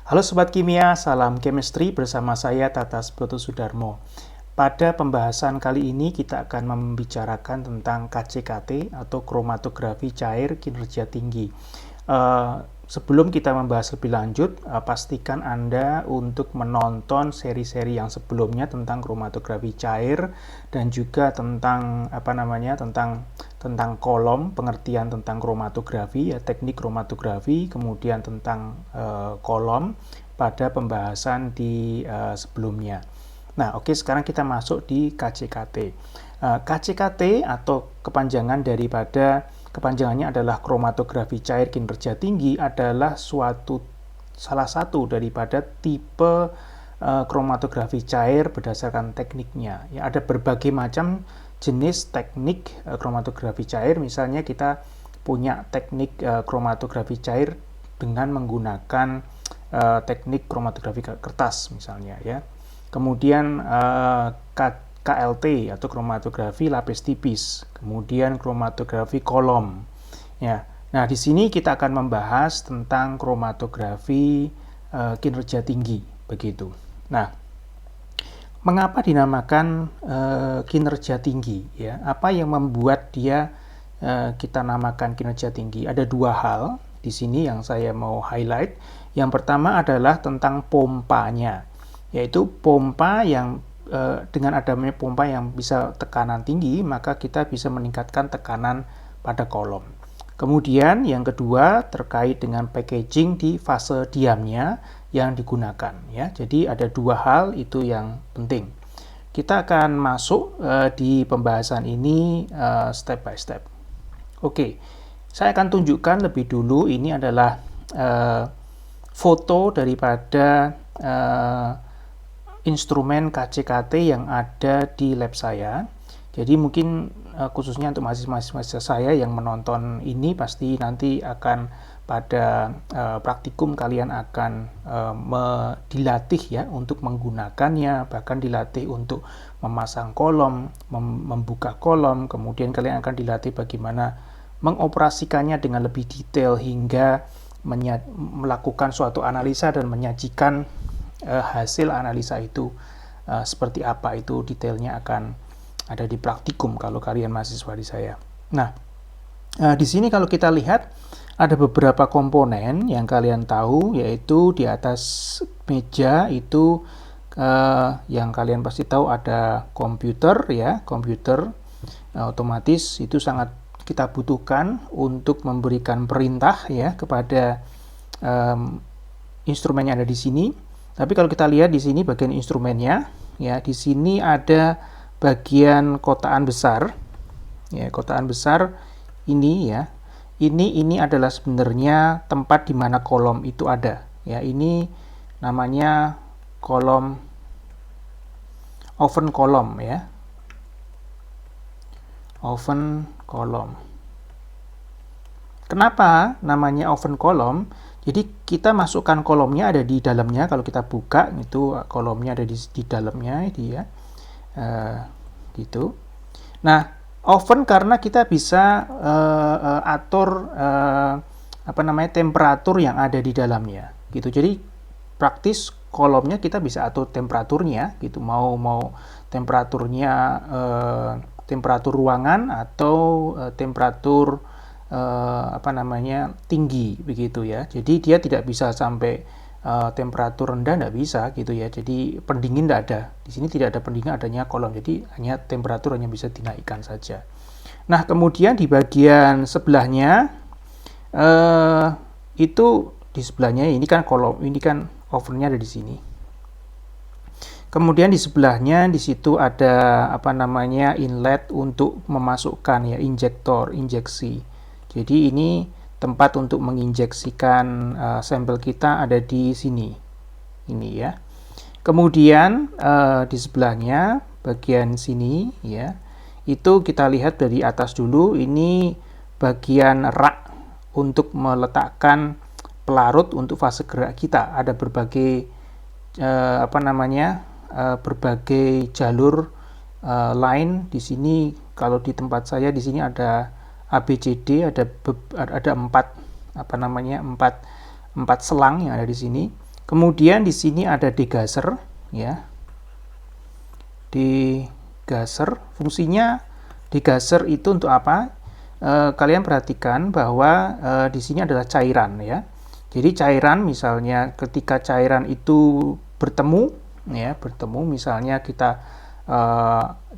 Halo Sobat Kimia, salam chemistry bersama saya Tatas Broto Sudarmo. Pada pembahasan kali ini kita akan membicarakan tentang KCKT atau kromatografi cair kinerja tinggi. Sebelum kita membahas lebih lanjut, pastikan Anda untuk menonton seri-seri yang sebelumnya tentang kromatografi cair dan juga tentang tentang kolom, pengertian tentang kromatografi, ya, teknik kromatografi, kemudian tentang kolom pada pembahasan di sebelumnya. Nah, oke, sekarang kita masuk di KCKT. KCKT atau kepanjangannya adalah kromatografi cair kinerja tinggi adalah salah satu daripada tipe kromatografi cair berdasarkan tekniknya. Ya, ada berbagai macam jenis teknik kromatografi cair. Misalnya kita punya teknik kromatografi cair dengan menggunakan teknik kromatografi kertas misalnya, ya. Kemudian KLT atau kromatografi lapis tipis, kemudian kromatografi kolom. Ya. Nah, di sini kita akan membahas tentang kromatografi kinerja tinggi, begitu. Nah, mengapa dinamakan kinerja tinggi? Ya, apa yang membuat dia kita namakan kinerja tinggi? Ada dua hal di sini yang saya mau highlight. Yang pertama adalah tentang pompanya, yaitu pompa yang dengan adanya pompa yang bisa tekanan tinggi, maka kita bisa meningkatkan tekanan pada kolom. Kemudian yang kedua terkait dengan packaging di fase diamnya yang digunakan, ya. Jadi ada dua hal itu yang penting. Kita akan masuk di pembahasan ini step by step. Oke, saya akan tunjukkan lebih dulu. Ini adalah foto daripada instrumen KCKT yang ada di lab saya. Jadi mungkin khususnya untuk mahasiswa saya yang menonton ini, pasti nanti akan pada praktikum kalian akan dilatih ya untuk menggunakannya, bahkan dilatih untuk memasang kolom, membuka kolom, kemudian kalian akan dilatih bagaimana mengoperasikannya dengan lebih detail hingga melakukan suatu analisa dan menyajikan hasil analisa itu seperti apa, itu detailnya akan ada di praktikum kalau kalian mahasiswa di saya. Nah, di sini kalau kita lihat ada beberapa komponen yang kalian tahu, yaitu di atas meja itu yang kalian pasti tahu ada komputer, ya, komputer otomatis itu sangat kita butuhkan untuk memberikan perintah ya kepada instrumen yang ada di sini. Tapi kalau kita lihat di sini bagian instrumennya, ya, di sini ada bagian kotaan besar, ya, kotaan besar ini, ya, ini adalah sebenarnya tempat di mana kolom itu ada, ya. Ini namanya kolom, oven kolom, ya, oven kolom. Kenapa namanya oven kolom? Jadi kita masukkan kolomnya ada di dalamnya. Kalau kita buka itu kolomnya ada di dalamnya, dia gitu. Nah, oven karena kita bisa atur temperatur yang ada di dalamnya, gitu. Jadi praktis kolomnya kita bisa atur temperaturnya, gitu. Mau temperaturnya temperatur ruangan atau temperatur tinggi, begitu ya. Jadi dia tidak bisa sampai temperatur rendah, tidak bisa gitu ya. Jadi pendingin tidak ada di sini, tidak ada pendingin, adanya kolom, jadi hanya temperatur hanya bisa dinaikkan saja. Nah, kemudian di bagian sebelahnya itu di sebelahnya ini kan kolom, ini kan ovennya ada di sini. Kemudian di sebelahnya di situ ada inlet untuk memasukkan, ya, injektor, injeksi. Jadi ini tempat untuk menginjeksikan sampel kita ada di sini, ini ya. Kemudian di sebelahnya bagian sini, ya, itu kita lihat dari atas dulu. Ini bagian rak untuk meletakkan pelarut untuk fase gerak kita. Ada berbagai berbagai jalur line di sini. Kalau di tempat saya di sini ada ABCD, ada empat selang yang ada di sini. Kemudian di sini ada degasser, ya. Degasser, fungsinya degasser itu untuk apa? Kalian perhatikan bahwa di sini adalah cairan, ya. Jadi cairan, misalnya ketika cairan itu bertemu, misalnya kita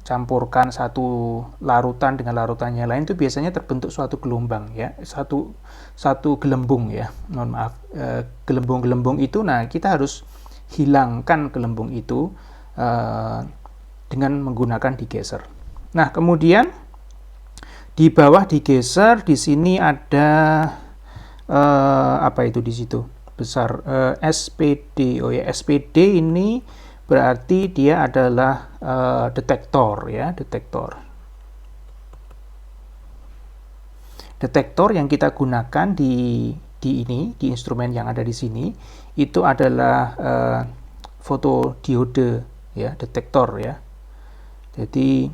campurkan satu larutan dengan larutan yang lain, itu biasanya terbentuk suatu gelombang, ya, satu gelembung, ya. Mohon maaf, gelembung-gelembung itu, nah kita harus hilangkan gelembung itu dengan menggunakan degasser. Nah, kemudian di bawah degasser di sini ada apa itu di situ besar, SPD. Oh ya, SPD ini berarti dia adalah detektor, ya, detektor yang kita gunakan di instrumen yang ada di sini itu adalah fotodiode, ya, detektor, ya. Jadi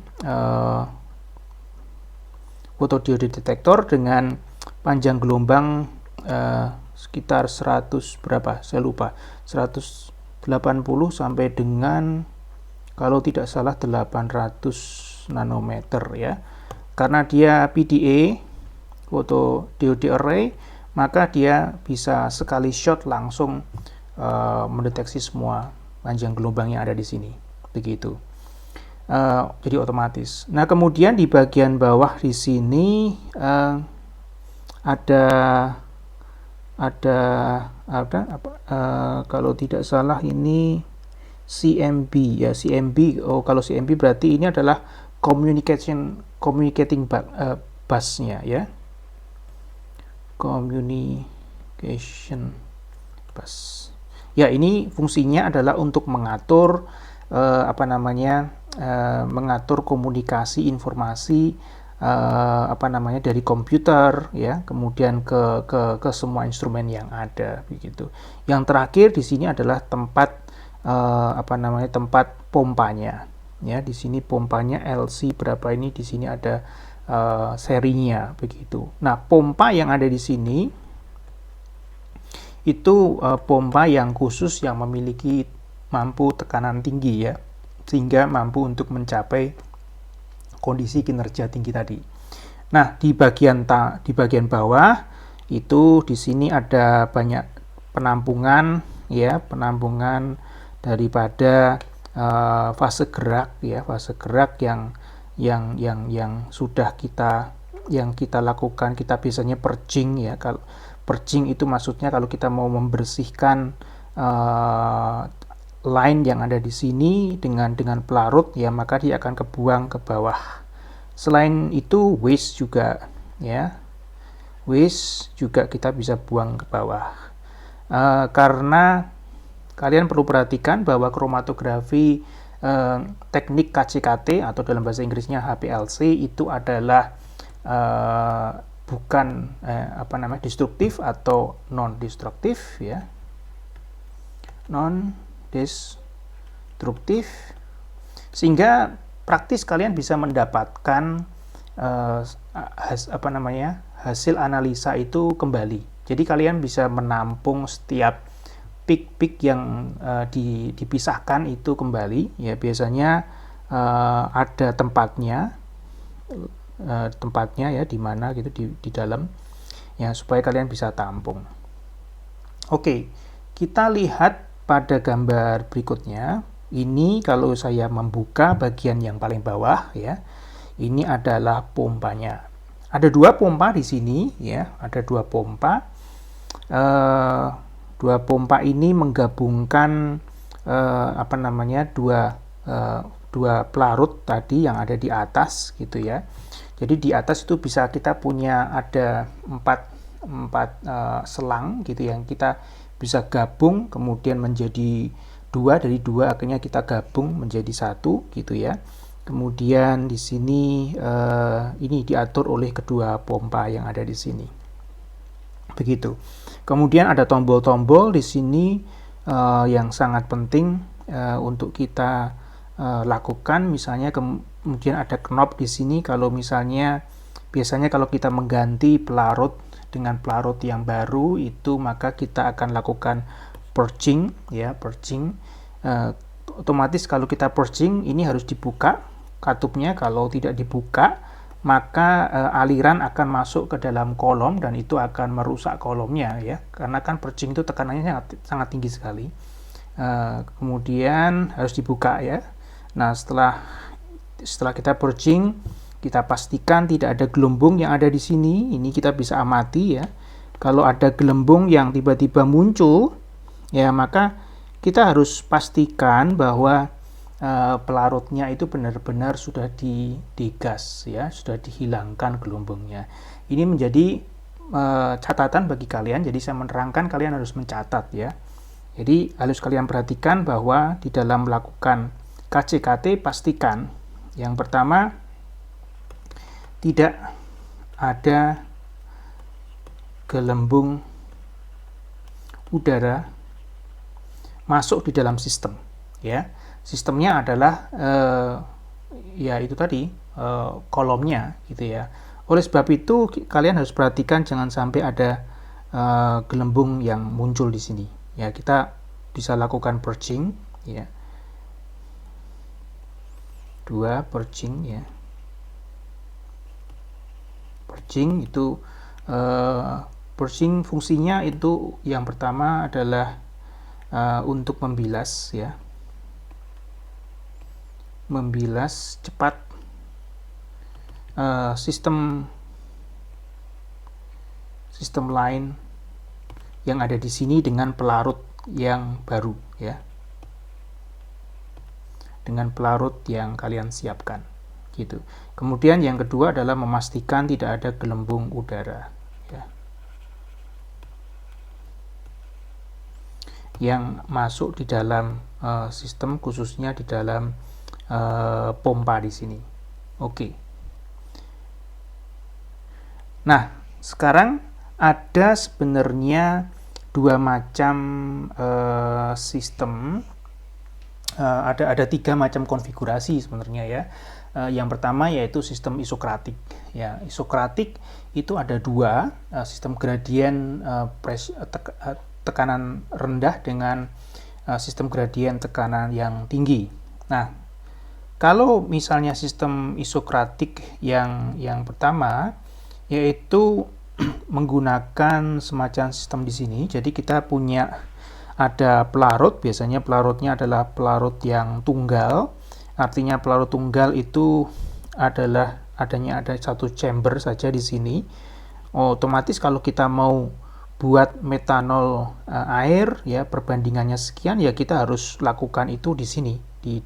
fotodiode detektor dengan panjang gelombang sekitar 100 berapa, saya lupa, 180 sampai dengan, kalau tidak salah, 800 nanometer, ya. Karena dia PDA, photodiode array, maka dia bisa sekali shot langsung mendeteksi semua panjang gelombang yang ada di sini, begitu. Jadi otomatis. Nah, kemudian di bagian bawah di sini ada kalau tidak salah ini CMB, ya, CMB. Oh, kalau CMB berarti ini adalah communicating busnya, ya, communication bus. Ya, ini fungsinya adalah untuk mengatur mengatur komunikasi informasi dari komputer, ya, kemudian ke semua instrumen yang ada, begitu. Yang terakhir di sini adalah tempat tempat pompanya, ya. Di sini pompanya LC berapa ini, di sini ada serinya, begitu. Nah, pompa yang ada di sini itu pompa yang khusus yang memiliki mampu tekanan tinggi, ya, sehingga mampu untuk mencapai kondisi kinerja tinggi tadi. Nah, di bagian bawah itu di sini ada banyak penampungan, ya, penampungan daripada fase gerak, ya, fase gerak yang sudah kita lakukan. Kita biasanya purging, ya. Kalau purging itu maksudnya kalau kita mau membersihkan line yang ada di sini dengan pelarut, ya, maka dia akan kebuang ke bawah. Selain itu waste juga, ya, waste juga kita bisa buang ke bawah. Karena kalian perlu perhatikan bahwa kromatografi teknik KCKT atau dalam bahasa Inggrisnya HPLC itu adalah bukan destruktif atau non destruktif, ya, non destruktif, sehingga praktis kalian bisa mendapatkan hasil analisa itu kembali. Jadi kalian bisa menampung setiap peak yang dipisahkan itu kembali, ya. Biasanya ada tempatnya, ya, di mana gitu, di dalam, ya, supaya kalian bisa tampung. Oke, kita lihat pada gambar berikutnya. Ini kalau saya membuka bagian yang paling bawah, ya, ini adalah pompanya. Ada dua pompa di sini, ya, ada dua pompa. Dua pompa ini menggabungkan dua pelarut tadi yang ada di atas, gitu, ya. Jadi di atas itu bisa kita punya ada empat selang, gitu, yang kita bisa gabung kemudian menjadi dua, dari dua akhirnya kita gabung menjadi satu, gitu, ya. Kemudian di sini ini diatur oleh kedua pompa yang ada di sini. Begitu. Kemudian ada tombol-tombol di sini yang sangat penting untuk kita lakukan. Misalnya kemudian ada knob di sini. Kalau misalnya biasanya kalau kita mengganti pelarut dengan pelarut yang baru itu, maka kita akan lakukan purging, ya, purging. Otomatis kalau kita purging ini harus dibuka katupnya. Kalau tidak dibuka, maka aliran akan masuk ke dalam kolom dan itu akan merusak kolomnya, ya, karena kan purging itu tekanannya sangat tinggi sekali. Kemudian harus dibuka, ya. Nah, setelah kita purging, kita pastikan tidak ada gelembung yang ada di sini. Ini kita bisa amati, ya. Kalau ada gelembung yang tiba-tiba muncul, ya, maka kita harus pastikan bahwa pelarutnya itu benar-benar sudah digas, ya, sudah dihilangkan gelembungnya. Ini menjadi catatan bagi kalian. Jadi saya menerangkan, kalian harus mencatat, ya. Jadi harus kalian perhatikan bahwa di dalam melakukan KCKT pastikan yang pertama tidak ada gelembung udara masuk di dalam sistem, ya. Sistemnya adalah ya itu tadi kolomnya, gitu ya. Oleh sebab itu kalian harus perhatikan jangan sampai ada gelembung yang muncul di sini, ya. Kita bisa lakukan purging, ya. 2 purging, ya. Purging itu purging fungsinya itu yang pertama adalah untuk membilas, ya. Membilas cepat sistem lain yang ada di sini dengan pelarut yang baru, ya, dengan pelarut yang kalian siapkan, gitu. Kemudian yang kedua adalah memastikan tidak ada gelembung udara, ya, yang masuk di dalam sistem, khususnya di dalam pompa di sini. Oke. Nah, sekarang ada sebenarnya dua macam sistem. Ada 3 macam konfigurasi sebenarnya, ya. Yang pertama yaitu sistem isokratik, ya. Isokratik itu ada 2, sistem gradien tekanan rendah dengan sistem gradien tekanan yang tinggi. Nah, kalau misalnya sistem isokratik yang pertama yaitu menggunakan semacam sistem di sini. Jadi kita punya ada pelarut, biasanya pelarutnya adalah pelarut yang tunggal. Artinya pelarut tunggal itu adalah ada satu chamber saja di sini. Otomatis kalau kita mau buat metanol air, ya, perbandingannya sekian, ya kita harus lakukan itu di sini. Di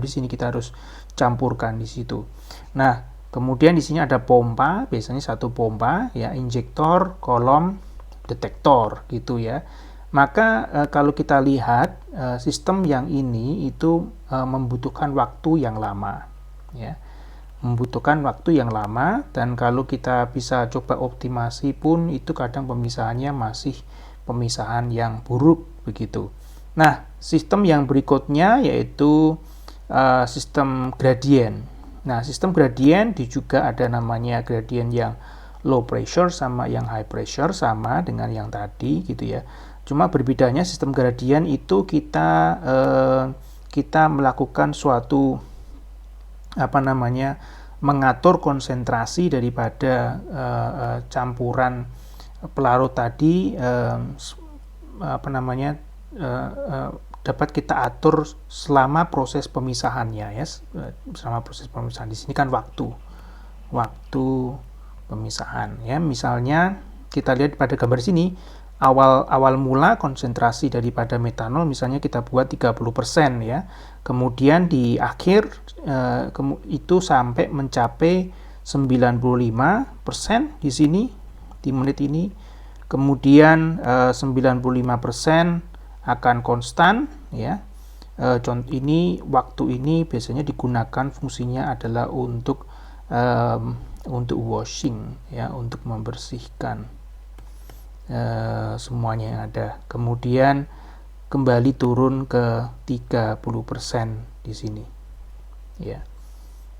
sini kita harus campurkan di situ. Nah, kemudian di sini ada pompa, biasanya satu pompa, ya, injektor, kolom, detektor, gitu, ya. Maka kalau kita lihat sistem yang ini itu membutuhkan waktu yang lama, ya. Membutuhkan waktu yang lama, dan kalau kita bisa coba optimasi pun itu kadang pemisahannya masih pemisahan yang buruk, begitu. Nah, sistem yang berikutnya yaitu sistem gradien. Nah, sistem gradien juga ada namanya gradien yang low pressure sama yang high pressure, sama dengan yang tadi, gitu, ya. Cuma berbedanya sistem gradien itu kita melakukan suatu mengatur konsentrasi daripada campuran pelarut tadi, dapat kita atur selama proses pemisahannya, ya. Selama proses pemisahan di sini kan waktu pemisahan, ya. Misalnya kita lihat pada gambar sini, awal mula konsentrasi daripada metanol misalnya kita buat 30%, ya. Kemudian di akhir itu sampai mencapai 95% di sini di menit ini. Kemudian 95% akan konstan, ya. contoh ini, waktu ini biasanya digunakan fungsinya adalah untuk washing ya, untuk membersihkan semuanya yang ada. Kemudian kembali turun ke 30% di sini ya.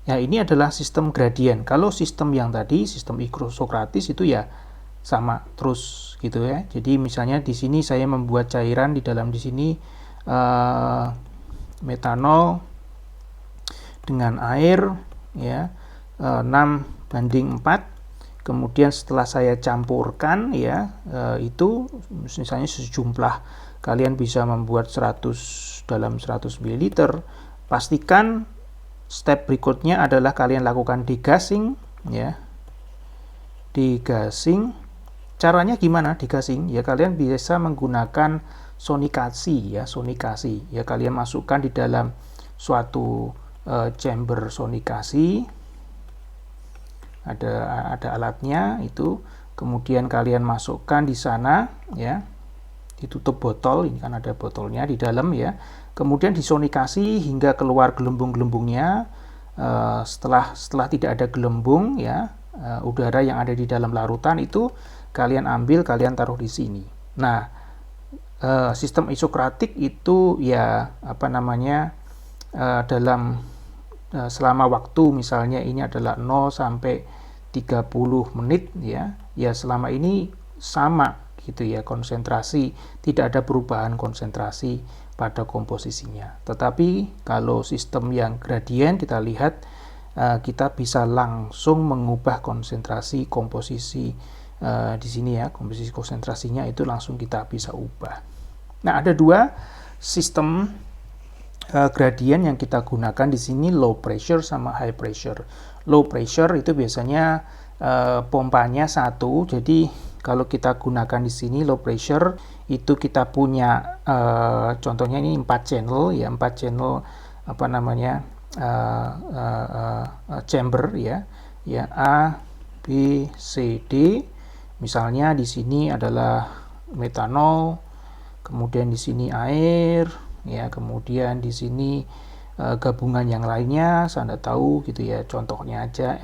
Ya, ini adalah sistem gradien. Kalau sistem yang tadi, sistem isokratis itu ya sama terus gitu ya. Jadi misalnya di sini saya membuat cairan di dalam di sini metanol dengan air ya, 6:4. Kemudian setelah saya campurkan ya, itu misalnya sejumlah, kalian bisa membuat 100 dalam 100 ml. Pastikan step berikutnya adalah kalian lakukan degassing ya. Degassing. Caranya gimana degassing? Ya kalian bisa menggunakan sonikasi ya, sonikasi. Ya kalian masukkan di dalam suatu chamber sonikasi. Ada alatnya itu. Kemudian kalian masukkan di sana ya. Ditutup botol, ini kan ada botolnya di dalam ya. Kemudian disonikasi hingga keluar gelembung-gelembungnya. Setelah tidak ada gelembung ya, udara yang ada di dalam larutan itu kalian ambil, kalian taruh di sini. Nah, sistem isokratik itu ya apa namanya, dalam selama waktu misalnya ini adalah 0 sampai 30 menit ya. Ya selama ini sama gitu ya, konsentrasi, tidak ada perubahan konsentrasi pada komposisinya. Tetapi kalau sistem yang gradien kita lihat, kita bisa langsung mengubah konsentrasi komposisi di sini ya, komposisi konsentrasinya itu langsung kita bisa ubah. Nah, ada dua sistem gradien yang kita gunakan di sini, low pressure sama high pressure. Low pressure itu biasanya pompanya satu, jadi kalau kita gunakan di sini low pressure itu kita punya contohnya ini 4 channel ya, 4 channel apa namanya chamber ya, ya A, B, C, D. Misalnya di sini adalah metanol, kemudian di sini air ya, kemudian di sini gabungan yang lainnya saya tidak tahu gitu ya, contohnya aja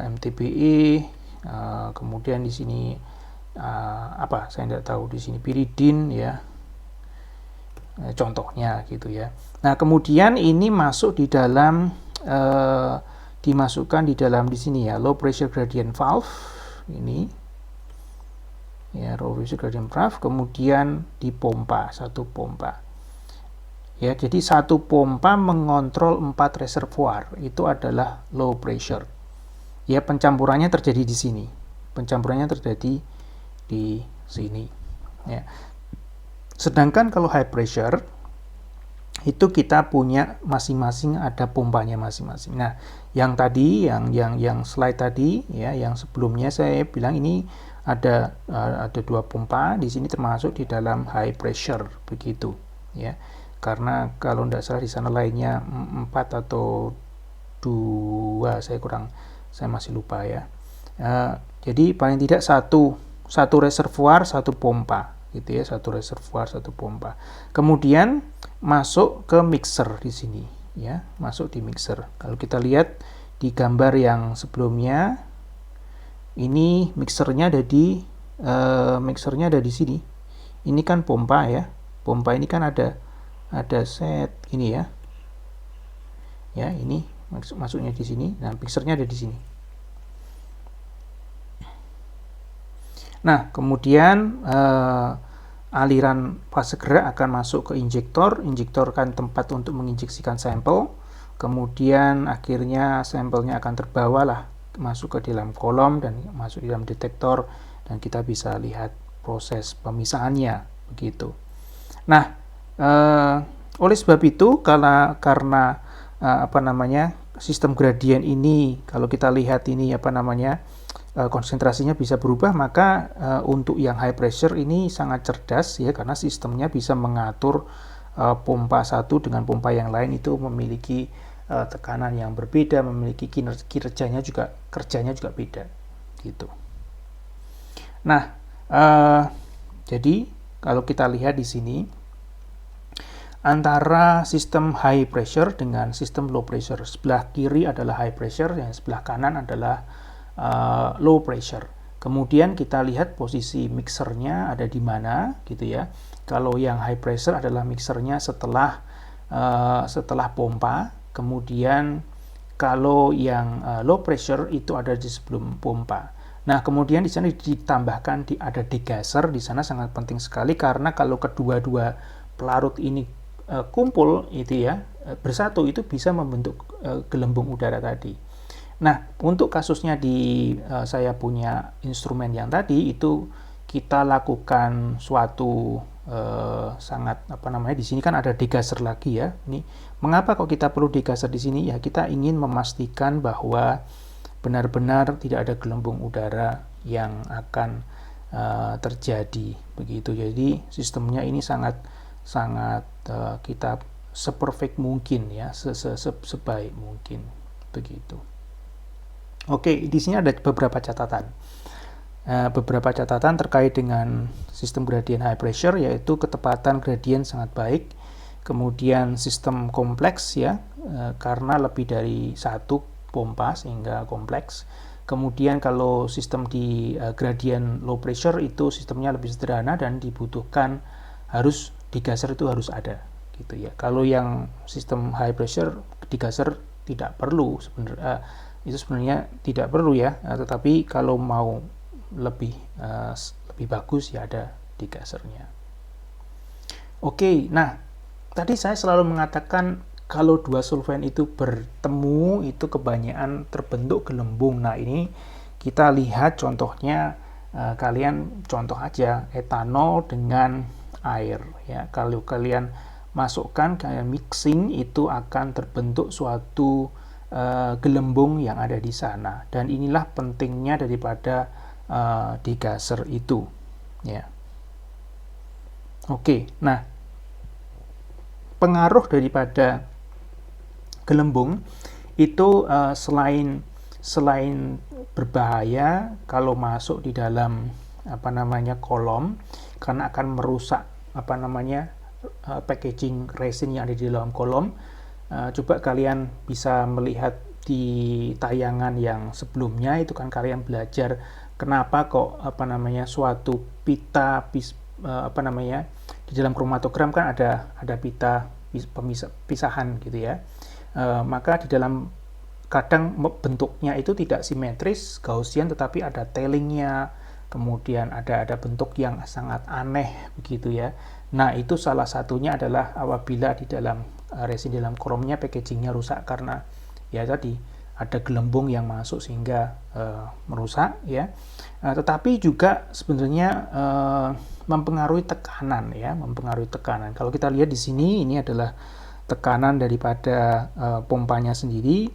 MTBE, kemudian di sini apa saya tidak tahu, di sini piridin ya, contohnya gitu ya. Nah kemudian ini masuk di dalam dimasukkan di dalam di sini ya, low pressure gradient valve ini ya, low pressure gradient valve, kemudian dipompa, satu pompa ya. Jadi satu pompa mengontrol 4 reservoir, itu adalah low pressure ya. Pencampurannya terjadi di sini, pencampurannya terjadi di sini ya. Sedangkan kalau high pressure itu kita punya masing-masing, ada pompanya masing-masing. Nah, yang tadi yang slide tadi ya, yang sebelumnya saya bilang ini ada 2 pompa di sini, termasuk di dalam high pressure begitu ya. Karena kalau tidak salah di sana lainnya 4 atau 2, saya masih lupa ya. Jadi paling tidak satu reservoir, satu pompa gitu ya, satu reservoir, satu pompa. Kemudian masuk ke mixer di sini ya, masuk di mixer. Kalau kita lihat di gambar yang sebelumnya, ini mixernya ada di sini. Ini kan pompa ya, pompa ini kan ada set ini ya, ya ini masuknya di sini. Nah mixernya ada di sini. Nah kemudian aliran fase gerak akan masuk ke injektor. Injektor kan tempat untuk menginjeksikan sampel. Kemudian akhirnya sampelnya akan terbawa lah masuk ke dalam kolom dan masuk di dalam detektor, dan kita bisa lihat proses pemisahannya begitu. Nah, oleh sebab itu karena apa namanya, sistem gradien ini, kalau kita lihat ini apa namanya, konsentrasinya bisa berubah, maka untuk yang high pressure ini sangat cerdas ya, karena sistemnya bisa mengatur pompa satu dengan pompa yang lain itu memiliki tekanan yang berbeda, memiliki kerjanya juga beda gitu. Nah, jadi kalau kita lihat di sini antara sistem high pressure dengan sistem low pressure. Sebelah kiri adalah high pressure, yang sebelah kanan adalah low pressure. Kemudian kita lihat posisi mixernya ada di mana, gitu ya. Kalau yang high pressure adalah mixernya setelah pompa, kemudian kalau yang low pressure itu ada di sebelum pompa. Nah, kemudian di sana ditambahkan ada degasser, di sana sangat penting sekali karena kalau kedua-dua pelarut ini kumpul itu ya, bersatu, itu bisa membentuk gelembung udara tadi. Nah, untuk kasusnya di saya punya instrumen yang tadi itu kita lakukan suatu sangat di sini kan ada degasser lagi ya. Ini mengapa kok kita perlu degasser di sini? Ya, kita ingin memastikan bahwa benar-benar tidak ada gelembung udara yang akan terjadi begitu. Jadi sistemnya ini sangat kita seperfect mungkin ya, sebaik mungkin begitu. Oke, di sini ada beberapa catatan. Beberapa catatan terkait dengan sistem gradient high pressure, yaitu ketepatan gradient sangat baik, kemudian sistem kompleks ya, karena lebih dari satu pompa sehingga kompleks. Kemudian kalau sistem di gradient low pressure itu sistemnya lebih sederhana dan dibutuhkan degasser itu harus ada gitu ya. Kalau yang sistem high pressure degasser tidak perlu sebenarnya, itu sebenarnya tidak perlu ya, tetapi kalau mau lebih bagus ya ada degassernya. Oke, nah tadi saya selalu mengatakan kalau dua solvent itu bertemu itu kebanyakan terbentuk gelembung. Nah, ini kita lihat contohnya, kalian contoh aja etanol dengan air ya. Kalau kalian masukkan, kalian mixing, itu akan terbentuk suatu gelembung yang ada di sana, dan inilah pentingnya daripada degasser itu ya. Oke, nah pengaruh daripada gelembung itu selain berbahaya kalau masuk di dalam kolom, karena akan merusak packaging resin yang ada di dalam kolom. Coba kalian bisa melihat di tayangan yang sebelumnya, itu kan kalian belajar kenapa kok suatu pita di dalam kromatogram kan ada pita pisahan gitu ya. Maka di dalam kadang bentuknya itu tidak simetris Gaussian, tetapi ada tailingnya, kemudian ada bentuk yang sangat aneh begitu ya. Nah, itu salah satunya adalah apabila di dalam resin dalam kromnya packagingnya rusak karena ya tadi ada gelembung yang masuk sehingga merusak ya. Tetapi juga sebenarnya mempengaruhi tekanan ya, mempengaruhi tekanan. Kalau kita lihat di sini, ini adalah tekanan daripada pompanya sendiri,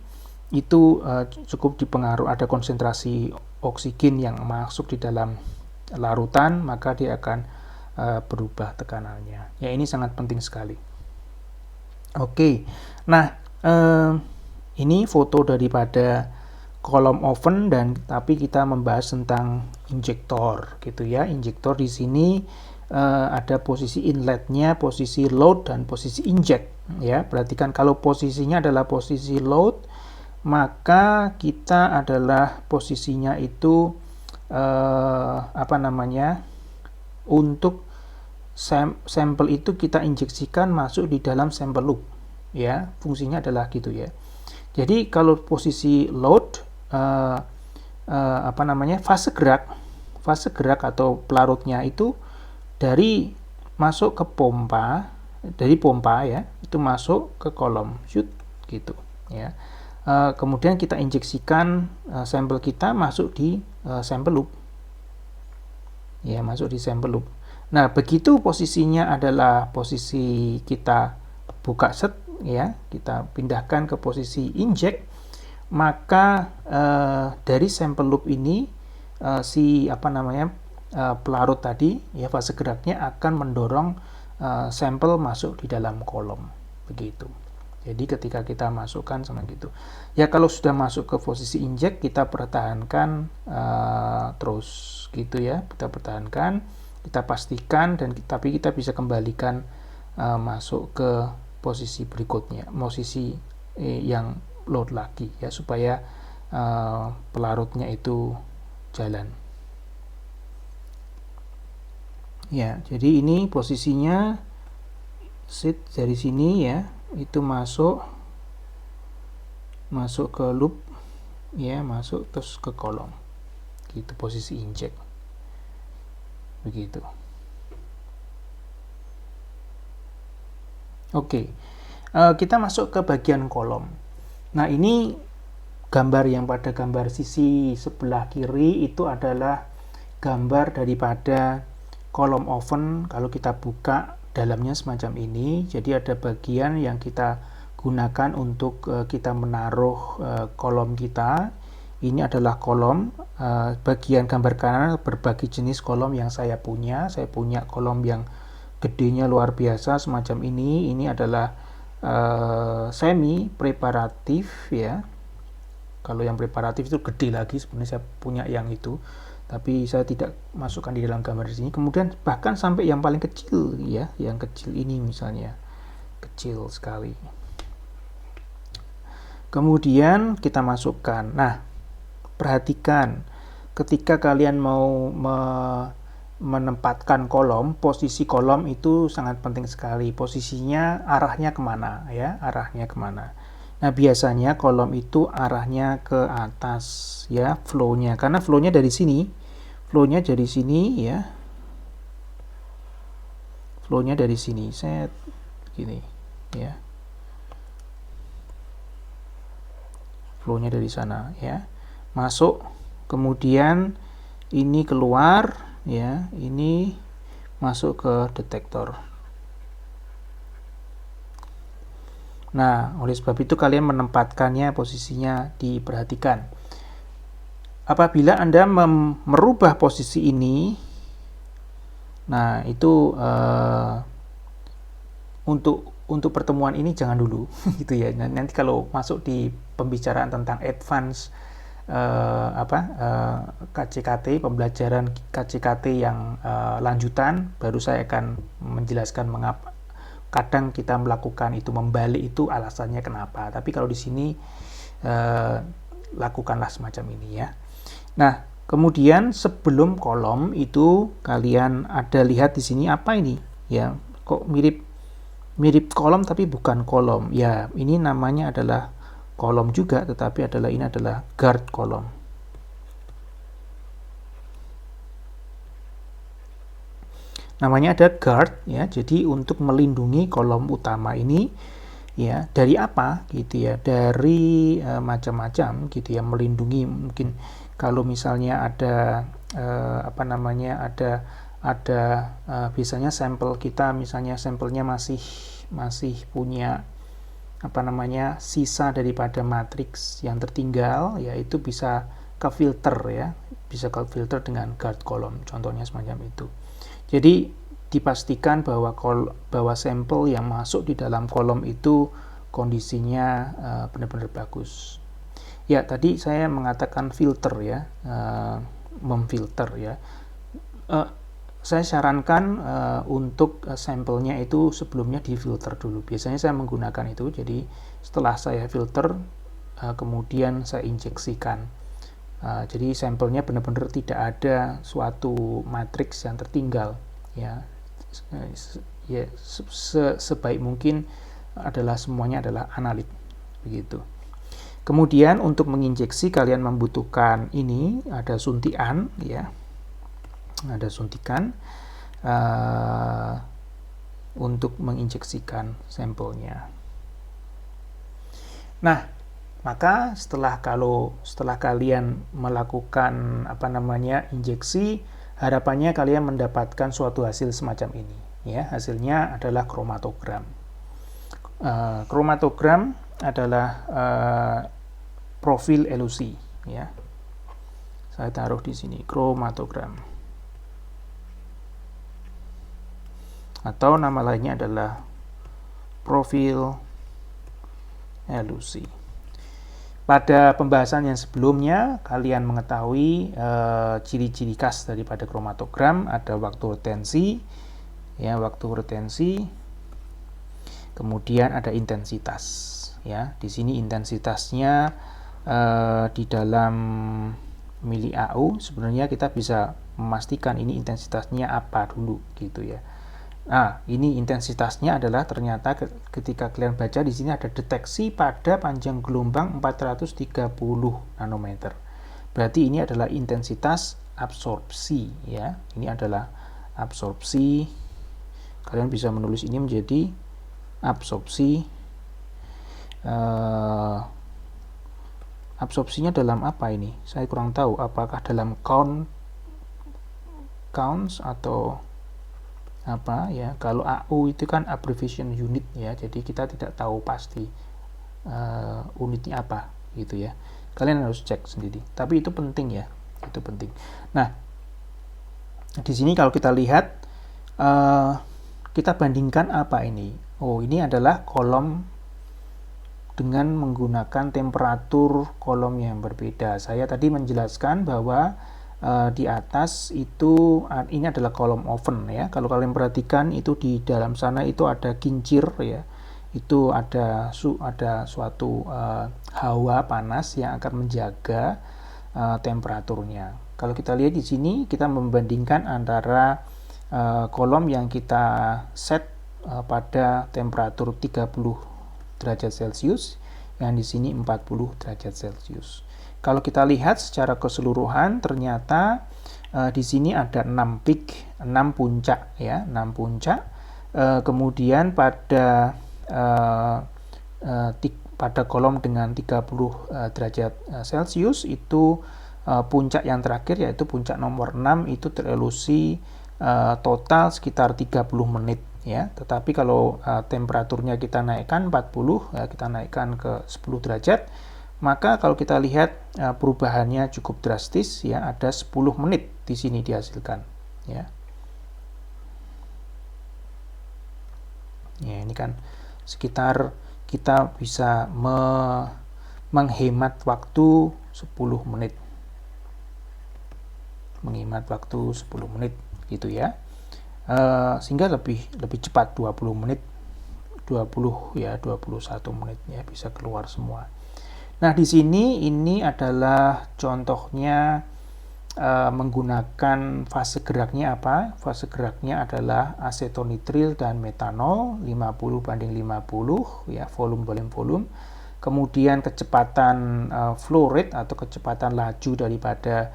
itu cukup dipengaruhi, ada konsentrasi oksigen yang masuk di dalam larutan, maka dia akan berubah tekanannya. Ya, ini sangat penting sekali. Oke, nah ini foto daripada kolom oven, tapi kita membahas tentang injektor gitu ya. Injektor di sini ada posisi inletnya, posisi load, dan posisi inject ya. Perhatikan kalau posisinya adalah posisi load, maka kita adalah posisinya itu untuk sampel itu kita injeksikan masuk di dalam sampel loop ya, fungsinya adalah gitu ya. Jadi kalau posisi load fase gerak atau pelarutnya itu dari masuk ke pompa, dari pompa ya, itu masuk ke kolom shoot gitu ya. Kemudian kita injeksikan sampel kita masuk di sampel loop ya, masuk di sampel loop. Nah, begitu posisinya adalah posisi kita buka set ya, kita pindahkan ke posisi inject, maka dari sampel loop ini pelarut tadi ya, fase geraknya akan mendorong sampel masuk di dalam kolom begitu. Jadi ketika kita masukkan sama gitu ya, kalau sudah masuk ke posisi inject, kita pertahankan terus gitu ya, kita pertahankan, kita pastikan, tapi kita bisa kembalikan masuk ke posisi berikutnya, posisi yang load lagi ya, supaya pelarutnya itu jalan. Ya, jadi ini posisinya seed dari sini ya, itu masuk ke loop ya, masuk terus ke kolom. Gitu posisi inject. Begitu. Oke. Kita masuk ke bagian kolom. Nah, ini gambar yang pada gambar sisi sebelah kiri itu adalah gambar daripada kolom oven. Kalau kita buka, dalamnya semacam ini. Jadi ada bagian yang kita gunakan untuk kita menaruh kolom kita. Ini adalah kolom. Bagian gambar kanan berbagai jenis kolom yang saya punya. Saya punya kolom yang gedenya luar biasa semacam ini. Ini adalah semi preparatif ya. Kalau yang preparatif itu gede lagi, sebenarnya saya punya yang itu, tapi saya tidak masukkan di dalam gambar di sini. Kemudian bahkan sampai yang paling kecil ya, yang kecil ini misalnya, kecil sekali. Kemudian kita masukkan. Nah, perhatikan ketika kalian mau menempatkan kolom, posisi kolom itu sangat penting sekali. Posisinya arahnya kemana ya, arahnya kemana. Nah, biasanya kolom itu arahnya ke atas ya, flow-nya, karena flow-nya dari sini, ya, flow-nya dari sini, set gini ya, flow-nya dari sana ya, masuk, kemudian ini keluar ya, ini masuk ke detektor. Nah, oleh sebab itu kalian menempatkannya, posisinya diperhatikan. Apabila Anda merubah posisi ini, nah itu untuk pertemuan ini jangan dulu gitu ya. Nanti kalau masuk di pembicaraan tentang advance KCKT, pembelajaran KCKT yang lanjutan, baru saya akan menjelaskan mengapa kadang kita melakukan itu, membalik itu alasannya kenapa. Tapi kalau di sini lakukanlah semacam ini ya. Nah, kemudian sebelum kolom itu kalian ada lihat di sini apa ini ya, kok mirip kolom tapi bukan kolom ya. Ini namanya adalah kolom juga, tetapi ini adalah guard kolom. Namanya ada guard ya, jadi untuk melindungi kolom utama ini ya. Dari apa gitu ya, dari macam-macam gitu ya, melindungi. Mungkin kalau misalnya ada biasanya sampel kita, misalnya sampelnya masih punya sisa daripada matriks yang tertinggal ya, itu bisa ke filter ya, bisa ke filter dengan guard kolom, contohnya semacam itu. Jadi dipastikan bahwa sampel yang masuk di dalam kolom itu kondisinya benar-benar bagus. Ya, tadi saya mengatakan filter ya, memfilter ya. Saya sarankan untuk sampelnya itu sebelumnya difilter dulu. Biasanya saya menggunakan itu. Jadi setelah saya filter, kemudian saya injeksikan. Jadi sampelnya benar-benar tidak ada suatu matriks yang tertinggal. Ya, sebaik mungkin semuanya adalah analit, begitu. Kemudian untuk menginjeksi kalian membutuhkan ini, ada suntikan ya. Ada suntikan untuk menginjeksikan sampelnya. Nah, maka setelah kalian melakukan injeksi, harapannya kalian mendapatkan suatu hasil semacam ini ya. Hasilnya adalah kromatogram. Kromatogram adalah profil elusi ya. Saya taruh di sini kromatogram. Atau nama lainnya adalah profil elusi. Pada pembahasan yang sebelumnya, kalian mengetahui ciri-ciri khas daripada kromatogram. Ada waktu retensi, ya, waktu retensi. kemudian ada intensitas ya. Di sini intensitasnya di dalam mili AU sebenarnya kita bisa memastikan ini intensitasnya apa dulu gitu ya. Nah, ini intensitasnya adalah ternyata ketika kalian baca di sini ada deteksi pada panjang gelombang 430 nanometer. Berarti ini adalah intensitas absorpsi ya. Ini adalah absorpsi. Kalian bisa menulis ini menjadi absorpsi. Absorpsinya dalam apa ini? Saya kurang tahu. Apakah dalam counts atau apa ya? Kalau AU itu kan abbreviation unit ya. Jadi kita tidak tahu pasti unitnya apa gitu ya. Kalian harus cek sendiri. Tapi itu penting ya. Itu penting. Nah, di sini kalau kita lihat kita bandingkan apa ini? Oh, ini adalah kolom dengan menggunakan temperatur kolom yang berbeda. Saya tadi menjelaskan bahwa di atas itu ini adalah kolom oven ya. Kalau kalian perhatikan itu di dalam sana itu ada kincir ya. Itu ada suatu hawa panas yang akan menjaga temperaturnya. Kalau kita lihat di sini kita membandingkan antara kolom yang kita set pada temperatur 30 derajat Celcius yang di sini 40 derajat Celcius. Kalau kita lihat secara keseluruhan ternyata di sini ada 6 peak, 6 puncak ya, 6 puncak. Kemudian pada kolom dengan 30 derajat Celcius itu puncak yang terakhir yaitu puncak nomor 6 itu terelusi total sekitar 30 menit ya. Tetapi kalau temperaturnya kita naikkan 40 ya, kita naikkan ke 10 derajat, maka kalau kita lihat perubahannya cukup drastis ya, ada 10 menit di sini dihasilkan ya. Ya, ini kan sekitar kita bisa menghemat waktu 10 menit. Menghemat waktu 10 menit gitu ya. Sehingga lebih cepat 20 menit 21 menit ya bisa keluar semua. Nah, di sini ini adalah contohnya menggunakan fase geraknya apa? Fase geraknya adalah asetonitril dan metanol 50:50 ya, volume. Kemudian kecepatan flow rate atau kecepatan laju daripada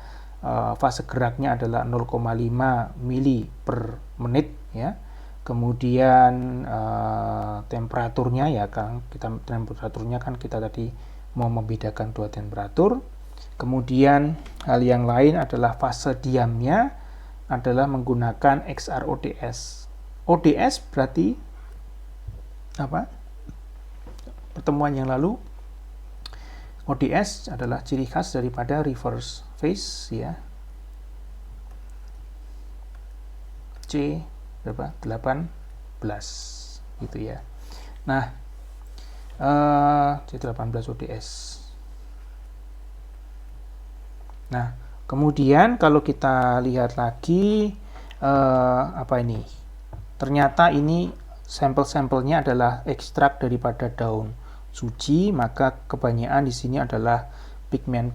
fase geraknya adalah 0,5 mili per menit ya. Kemudian temperaturnya ya kan kita tadi mau membedakan dua temperatur. Kemudian hal yang lain adalah fase diamnya adalah menggunakan XRODS. ODS berarti apa? Pertemuan yang lalu ODS adalah ciri khas daripada reverse phase ya. C berapa? 18 gitu ya. Nah, C18 ODS. Nah, kemudian kalau kita lihat lagi apa ini? Ternyata ini sampel-sampelnya adalah ekstrak daripada daun suci, maka kebanyakan di sini adalah pigmen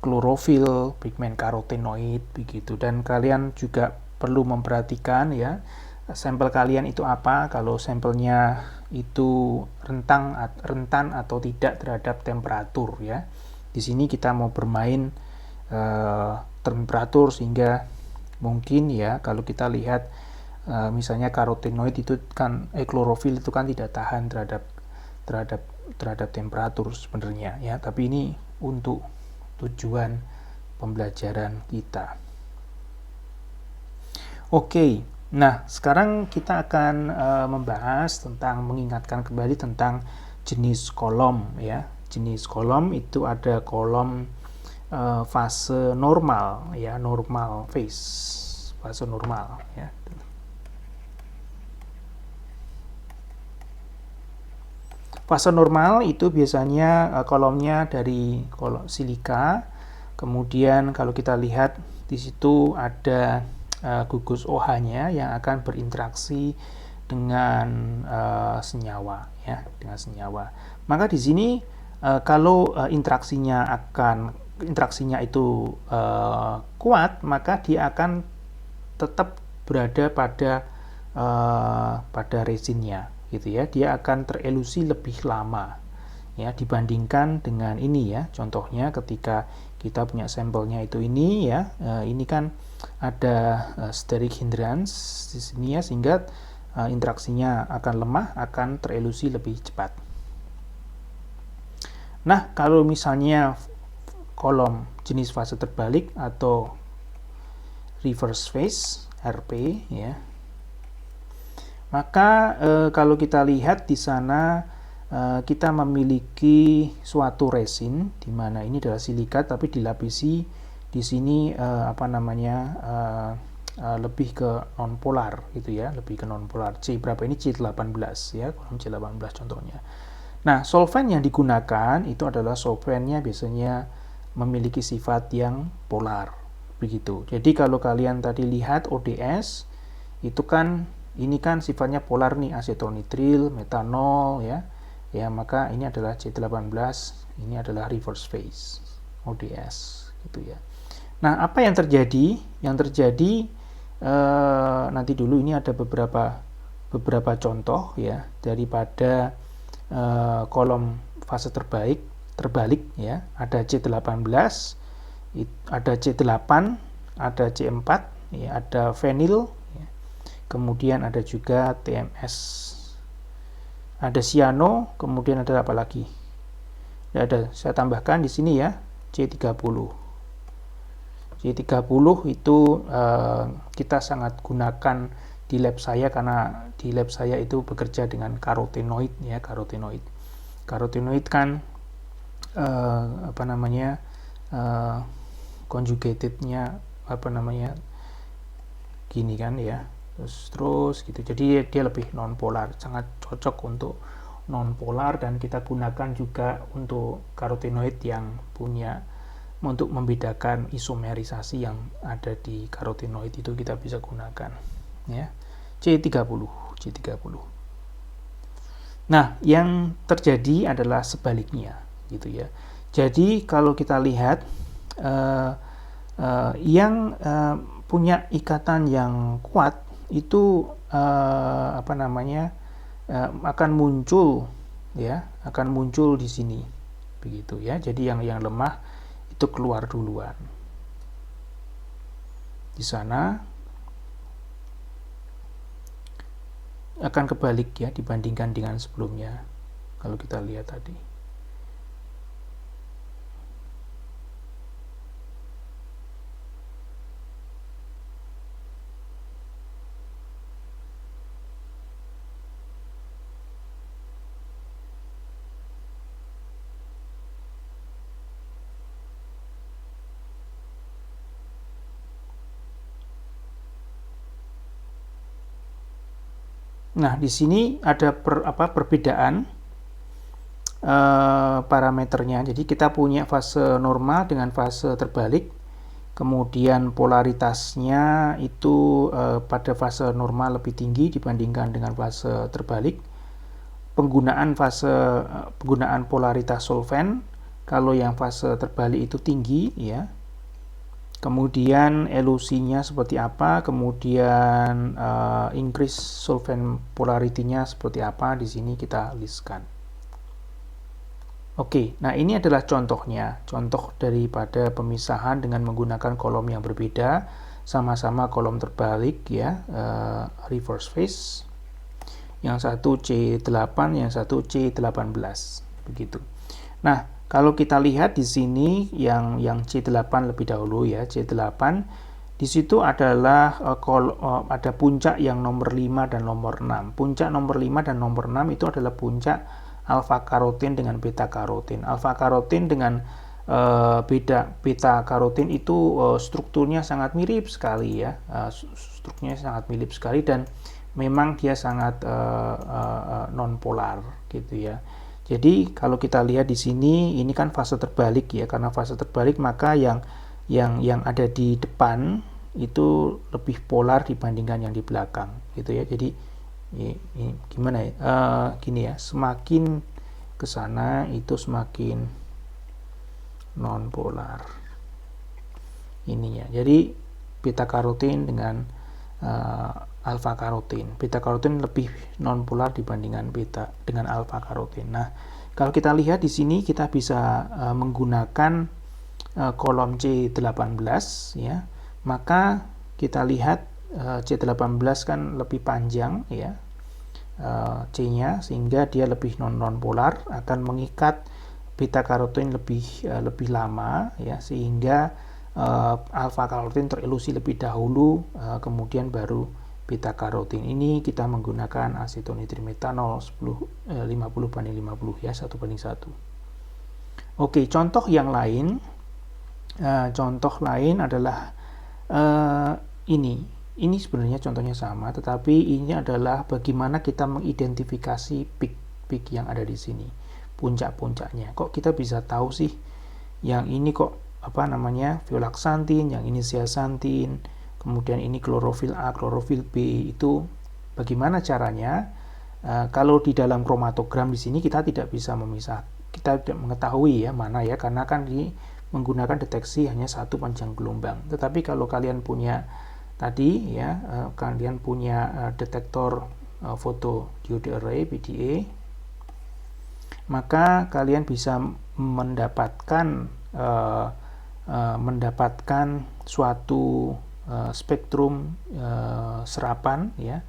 klorofil, pigmen karotenoid begitu. Dan kalian juga perlu memperhatikan ya, sampel kalian itu apa, kalau sampelnya itu rentan atau tidak terhadap temperatur ya. Di sini kita mau bermain temperatur sehingga mungkin ya kalau kita lihat misalnya karotenoid itu kan klorofil itu kan tidak tahan terhadap temperatur sebenarnya ya, tapi ini untuk tujuan pembelajaran kita. Oke, nah sekarang kita akan membahas tentang mengingatkan kembali tentang jenis kolom ya. Jenis kolom itu ada kolom fase normal ya, normal phase, fase normal ya. Fase normal itu biasanya kolomnya dari kolom silika. Kemudian kalau kita lihat di situ ada gugus OH-nya yang akan berinteraksi dengan senyawa ya, dengan senyawa. Maka di sini kalau interaksinya itu kuat, maka dia akan tetap berada pada resinnya gitu ya. Dia akan terelusi lebih lama ya dibandingkan dengan ini ya. Contohnya ketika kita punya sampelnya itu ini ya, ini kan ada steric hindrance di sini ya, sehingga interaksinya akan lemah, akan terelusi lebih cepat. Nah, kalau misalnya kolom jenis fase terbalik atau reverse phase RP ya, maka kalau kita lihat di sana kita memiliki suatu resin di mana ini adalah silikat tapi dilapisi di sini lebih ke nonpolar gitu ya, lebih ke nonpolar. C berapa ini? C18 ya, kolom C18 contohnya. Nah, solvent yang digunakan itu adalah solventnya biasanya memiliki sifat yang polar begitu. Jadi kalau kalian tadi lihat ODS itu kan ini kan sifatnya polar nih, asetonitril, metanol ya. Ya, maka ini adalah C18, ini adalah reverse phase ODS gitu ya. Nah, apa yang terjadi? Yang terjadi nanti dulu ini ada beberapa contoh ya daripada kolom fase terbalik ya. Ada C18, ada C8, ada C4 ya, ada fenil ya. Kemudian ada juga TMS, ada cyano, kemudian ada apa lagi? Ya, saya tambahkan di sini ya, C30. C30 itu kita sangat gunakan di lab saya karena di lab saya itu bekerja dengan karotenoid ya, karotenoid kan conjugatednya gini kan ya, terus gitu. Jadi dia lebih nonpolar, sangat cocok untuk nonpolar, dan kita gunakan juga untuk karotenoid yang punya untuk membedakan isomerisasi yang ada di karotenoid itu kita bisa gunakan ya. C30. Nah, yang terjadi adalah sebaliknya gitu ya. Jadi kalau kita lihat yang punya ikatan yang kuat itu akan muncul ya, akan muncul di sini begitu ya. Jadi yang lemah itu keluar duluan di sana, akan kebalik ya dibandingkan dengan sebelumnya kalau kita lihat tadi. Nah, di sini ada perbedaan parameternya. Jadi kita punya fase normal dengan fase terbalik. Kemudian polaritasnya itu pada fase normal lebih tinggi dibandingkan dengan fase terbalik. Penggunaan polaritas solvent kalau yang fase terbalik itu tinggi ya. Kemudian elusinya seperti apa, kemudian increase solvent polarity-nya seperti apa, di sini kita listkan. Oke, nah ini adalah contohnya, contoh daripada pemisahan dengan menggunakan kolom yang berbeda, sama-sama kolom terbalik ya, reverse phase. Yang satu C8, yang satu C18, begitu. Nah, kalau kita lihat di sini yang C8 lebih dahulu ya, C8 di situ adalah ada puncak yang nomor 5 dan nomor 6. Puncak nomor 5 dan nomor 6 itu adalah puncak alfa karotin dengan beta karotin. Alfa karotin dengan beta karotin itu strukturnya sangat mirip sekali ya. Strukturnya sangat mirip sekali dan memang dia sangat nonpolar gitu ya. Jadi kalau kita lihat di sini ini kan fase terbalik ya, karena fase terbalik maka yang ada di depan itu lebih polar dibandingkan yang di belakang gitu ya. Jadi Ini gimana ya? Gini ya, semakin ke sana itu semakin non polar ininya. Jadi beta karotin dengan alfa karotin. Beta karotin lebih non polar dibandingkan beta dengan alfa karotin. Nah, kalau kita lihat di sini kita bisa menggunakan kolom C18 ya. Maka kita lihat C18 kan lebih panjang ya, C-nya, sehingga dia lebih non polar, akan mengikat beta karotin lebih lama ya, sehingga alfa karotin terelusi lebih dahulu, kemudian baru beta karotin. Ini kita menggunakan aseton nitrimetanol 50 banding 50 ya, 1:1. Oke, contoh yang lain, contoh lain adalah ini sebenarnya contohnya sama, tetapi ini adalah bagaimana kita mengidentifikasi peak yang ada di sini, puncak-puncaknya. Kok kita bisa tahu sih yang ini kok violaksantin, yang ini zeaxanthin, kemudian ini klorofil A, klorofil B, itu bagaimana caranya? Kalau di dalam kromatogram di sini kita tidak bisa memisah, kita tidak mengetahui ya mana ya, karena kan menggunakan deteksi hanya satu panjang gelombang. Tetapi kalau kalian punya tadi ya, kalian punya detektor foto diode array PDA, maka kalian bisa mendapatkan suatu spektrum serapan ya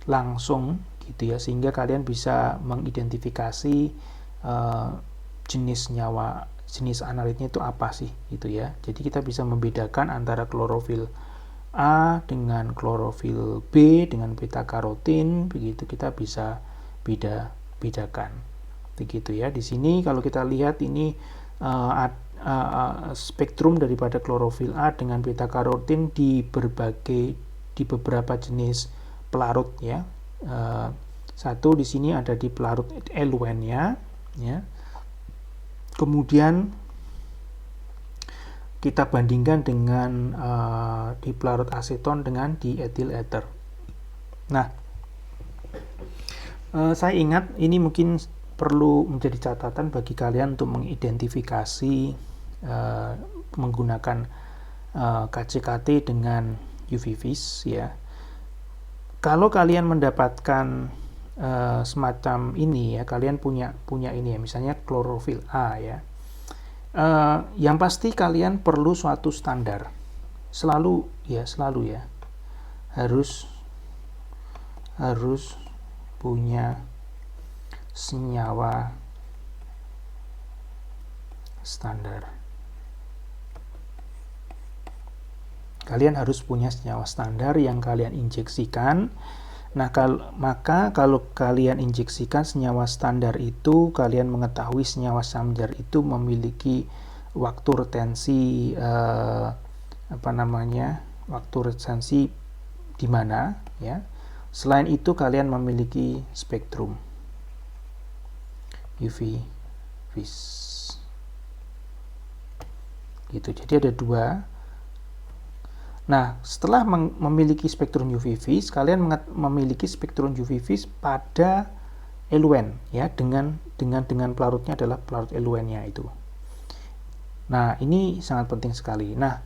langsung gitu ya, sehingga kalian bisa mengidentifikasi jenis analitnya itu apa sih gitu ya. Jadi kita bisa membedakan antara klorofil A dengan klorofil B dengan beta karotin, begitu kita bisa bedakan begitu ya. Di sini kalau kita lihat ini spektrum daripada klorofil A dengan beta karotin di beberapa jenis pelarut ya. Satu di sini ada di pelarut eluennya ya. Kemudian kita bandingkan dengan di pelarut aseton dengan di etil ether. Nah, saya ingat ini mungkin perlu menjadi catatan bagi kalian untuk mengidentifikasi menggunakan KCKT dengan UV-Vis ya. Kalau kalian mendapatkan semacam ini ya, kalian punya ini ya, misalnya klorofil A ya. Yang pasti kalian perlu suatu standar, selalu ya harus punya senyawa standar. Kalian harus punya senyawa standar yang kalian injeksikan. Nah, maka kalau kalian injeksikan senyawa standar itu, kalian mengetahui senyawa standar itu memiliki waktu retensi waktu retensi di mana ya. Selain itu kalian memiliki spektrum UV-Vis gitu. Jadi ada dua. Nah, setelah memiliki spektrum UV-Vis, kalian memiliki spektrum UV-Vis pada eluen ya, dengan pelarutnya adalah pelarut eluennya itu. Nah, ini sangat penting sekali. Nah,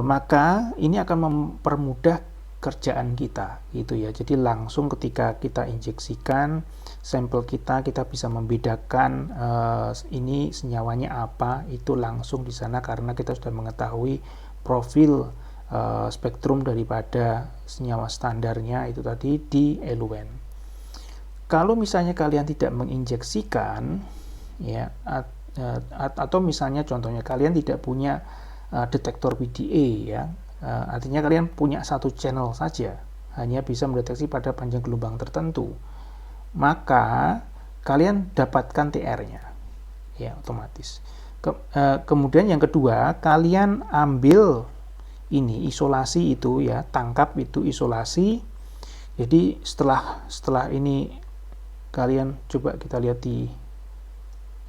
maka ini akan mempermudah kerjaan kita gitu ya. Jadi langsung ketika kita injeksikan sampel kita bisa membedakan ini senyawanya apa, itu langsung di sana karena kita sudah mengetahui profil spektrum daripada senyawa standarnya itu tadi di eluen. Kalau misalnya kalian tidak menginjeksikan ya, atau misalnya contohnya kalian tidak punya detektor PDA ya, artinya kalian punya satu channel saja, hanya bisa mendeteksi pada panjang gelombang tertentu, maka kalian dapatkan TR-nya ya otomatis. Kemudian yang kedua, kalian ambil ini isolasi itu ya, tangkap itu isolasi. Jadi setelah ini kalian coba kita lihat di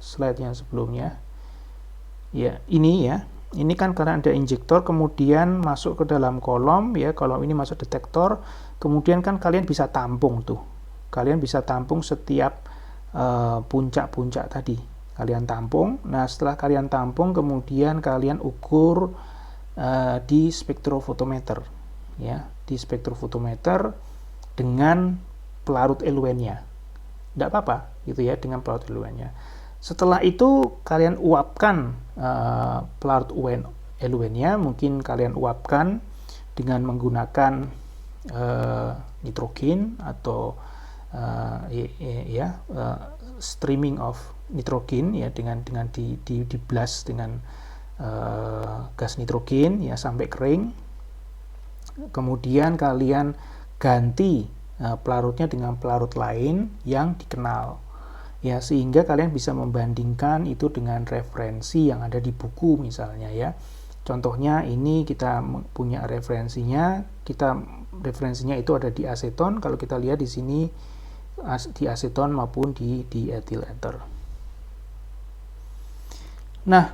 slide yang sebelumnya ya, ini ya, ini kan karena ada injektor, kemudian masuk ke dalam kolom ya, kolom ini masuk detektor, kemudian kan kalian bisa tampung tuh, kalian bisa tampung setiap puncak-puncak tadi, kalian tampung. Nah setelah kalian tampung, kemudian kalian ukur di spektrofotometer ya, di spektrofotometer dengan pelarut eluennya, tidak apa-apa gitu ya, dengan pelarut eluennya. Setelah itu kalian uapkan pelarut eluennya, mungkin kalian uapkan dengan menggunakan nitrogen atau streaming of nitrogen ya, dengan di blast dengan gas nitrogen ya sampai kering. Kemudian kalian ganti pelarutnya dengan pelarut lain yang dikenal ya, sehingga kalian bisa membandingkan itu dengan referensi yang ada di buku misalnya ya. Contohnya ini kita punya referensinya, referensinya itu ada di aseton. Kalau kita lihat di sini di aseton maupun di ethyl ether. Nah,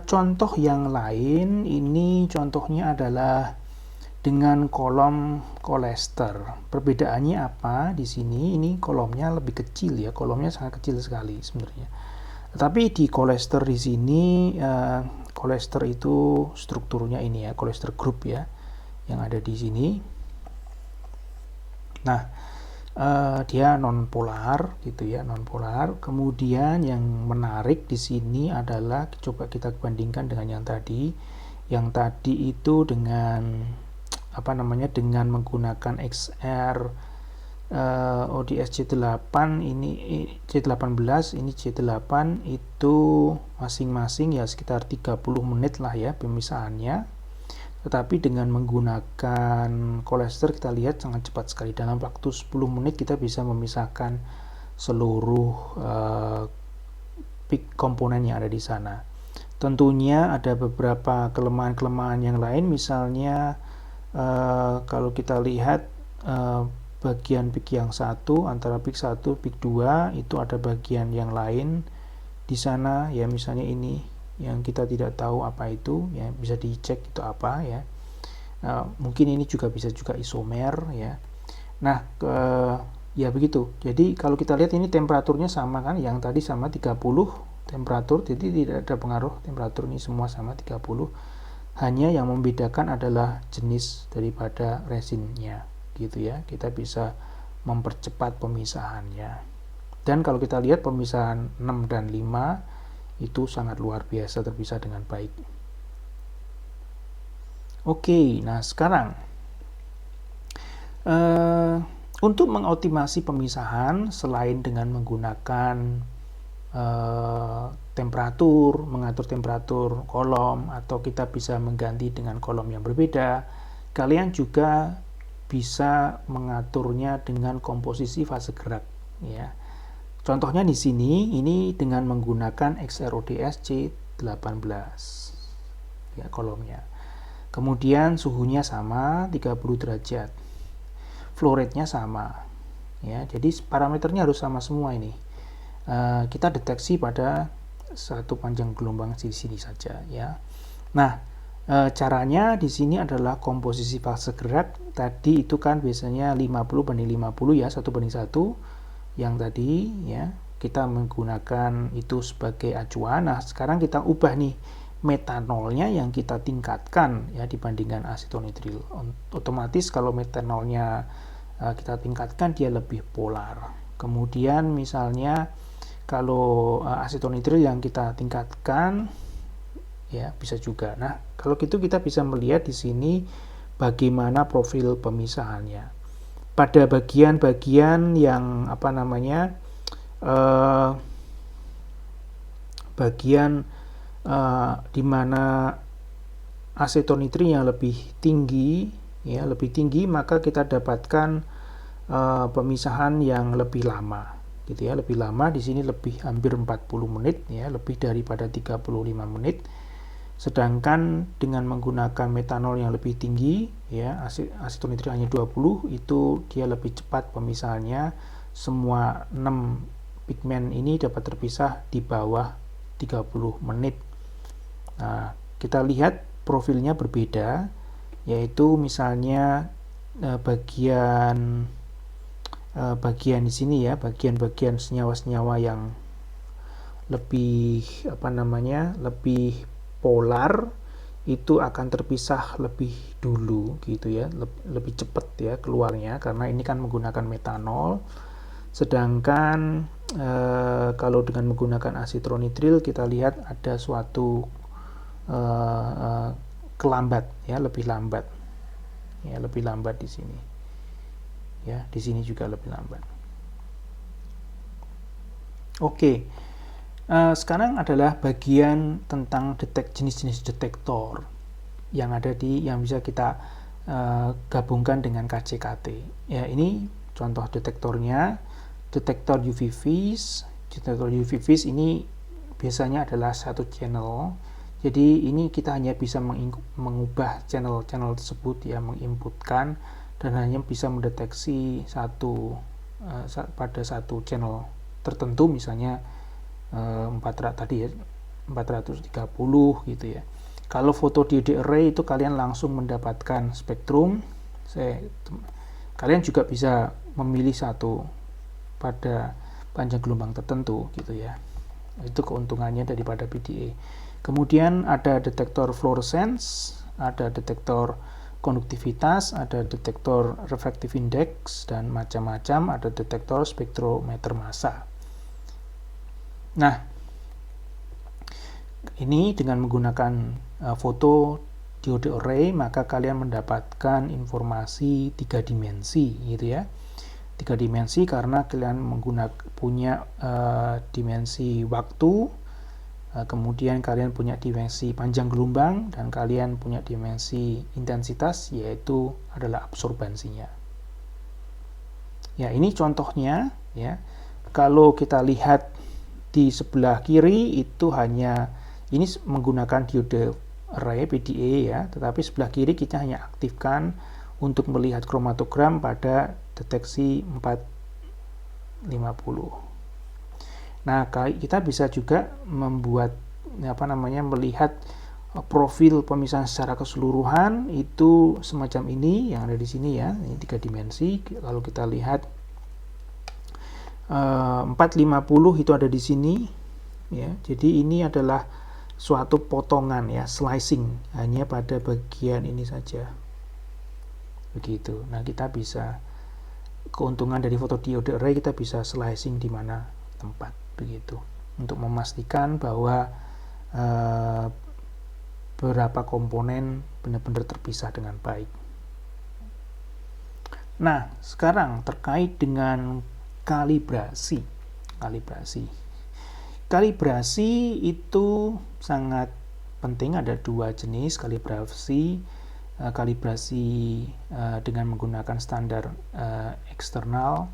contoh yang lain ini contohnya adalah dengan kolom kolester. Perbedaannya apa di sini? Ini kolomnya lebih kecil ya, kolomnya sangat kecil sekali sebenarnya. Tapi di kolester di sini, kolester itu strukturnya ini ya, kolester group ya, yang ada di sini. Nah, dia non polar gitu ya, non polar. Kemudian yang menarik di sini adalah coba kita bandingkan dengan yang tadi. Yang tadi itu dengan dengan menggunakan XR ODS C8, ini C18, ini C8, itu masing-masing ya sekitar 30 menit lah ya pemisahannya. Tetapi dengan menggunakan kolester kita lihat sangat cepat sekali, dalam waktu 10 menit kita bisa memisahkan seluruh peak komponen yang ada di sana. Tentunya ada beberapa kelemahan-kelemahan yang lain, misalnya kalau kita lihat bagian peak yang satu, antara peak 1 peak 2 itu ada bagian yang lain di sana ya, misalnya ini yang kita tidak tahu apa itu ya, bisa dicek itu apa ya. Mungkin ini juga bisa juga isomer ya. Nah ya begitu. Jadi kalau kita lihat ini temperaturnya sama kan, yang tadi sama 30 temperatur, jadi tidak ada pengaruh temperatur, ini semua sama 30. Hanya yang membedakan adalah jenis daripada resinnya gitu ya. Kita bisa mempercepat pemisahannya. Dan kalau kita lihat pemisahan 6 dan 5 itu sangat luar biasa terpisah dengan baik. Oke, nah sekarang untuk mengoptimasi pemisahan selain dengan menggunakan temperatur, mengatur temperatur kolom, atau kita bisa mengganti dengan kolom yang berbeda, kalian juga bisa mengaturnya dengan komposisi fase gerak ya. Contohnya di sini ini dengan menggunakan XRODS C18 ya kolomnya. Kemudian suhunya sama 30 derajat. Flow rate-nya sama ya. Jadi parameternya harus sama semua ini. Kita deteksi pada satu panjang gelombang di sini saja ya. Nah, caranya di sini adalah komposisi fase gerak. Tadi itu kan biasanya 50/50 ya, 1:1 yang tadi ya. Kita menggunakan itu sebagai acuan. Nah, sekarang kita ubah nih metanolnya yang kita tingkatkan ya dibandingkan asetonitril. Otomatis kalau metanolnya kita tingkatkan, dia lebih polar. Kemudian misalnya kalau asetonitril yang kita tingkatkan ya bisa juga. Nah, kalau gitu kita bisa melihat di sini bagaimana profil pemisahannya. Pada bagian-bagian yang bagian di mana asetonitril yang lebih tinggi ya, maka kita dapatkan pemisahan yang lebih lama gitu ya, lebih lama. Di sini lebih hampir 40 menit ya, lebih daripada 35 menit. Sedangkan dengan menggunakan metanol yang lebih tinggi ya, asetonitril hanya 20, itu dia lebih cepat pemisahannya. Semua 6 pigmen ini dapat terpisah di bawah 30 menit. Nah, kita lihat profilnya berbeda, yaitu misalnya bagian di sini ya, bagian-bagian senyawa-senyawa yang lebih lebih polar itu akan terpisah lebih dulu gitu ya, lebih cepat ya keluarnya karena ini kan menggunakan metanol. Sedangkan kalau dengan menggunakan asitronitrile kita lihat ada suatu kelambat ya, lebih lambat di sini ya, di sini juga lebih lambat. Oke. Sekarang adalah bagian tentang jenis-jenis detektor yang bisa kita gabungkan dengan KCKT. Ya, ini contoh detektornya. Detektor UV vis. Detektor UV vis ini biasanya adalah satu channel. Jadi ini kita hanya bisa mengubah channel-channel tersebut ya, menginputkan dan hanya bisa mendeteksi pada satu channel tertentu, misalnya 430 gitu ya. Kalau photodiode array itu kalian langsung mendapatkan spektrum. Kalian juga bisa memilih satu pada panjang gelombang tertentu gitu ya. Itu keuntungannya daripada PDA. Kemudian ada detektor fluorescence, ada detektor konduktivitas, ada detektor refractive index, dan macam-macam, ada detektor spektrometer massa. Nah, ini dengan menggunakan foto diode array, maka kalian mendapatkan informasi 3 dimensi gitu ya. 3 dimensi karena kalian punya dimensi waktu, kemudian kalian punya dimensi panjang gelombang, dan kalian punya dimensi intensitas, yaitu adalah absorbansinya. Ya, ini contohnya ya. Kalau kita lihat di sebelah kiri itu ini menggunakan diode array PDA ya, tetapi sebelah kiri kita hanya aktifkan untuk melihat kromatogram pada deteksi 450. Nah, kita bisa juga melihat profil pemisahan secara keseluruhan itu semacam ini yang ada di sini ya. Ini 3 dimensi. Kalau kita lihat 450 itu ada di sini ya. Jadi ini adalah suatu potongan ya, slicing hanya pada bagian ini saja. Begitu. Nah, kita bisa, keuntungan dari photodiode array, kita bisa slicing di mana tempat begitu untuk memastikan bahwa beberapa komponen benar-benar terpisah dengan baik. Nah, sekarang terkait dengan kalibrasi itu sangat penting. Ada 2 jenis kalibrasi dengan menggunakan standar eksternal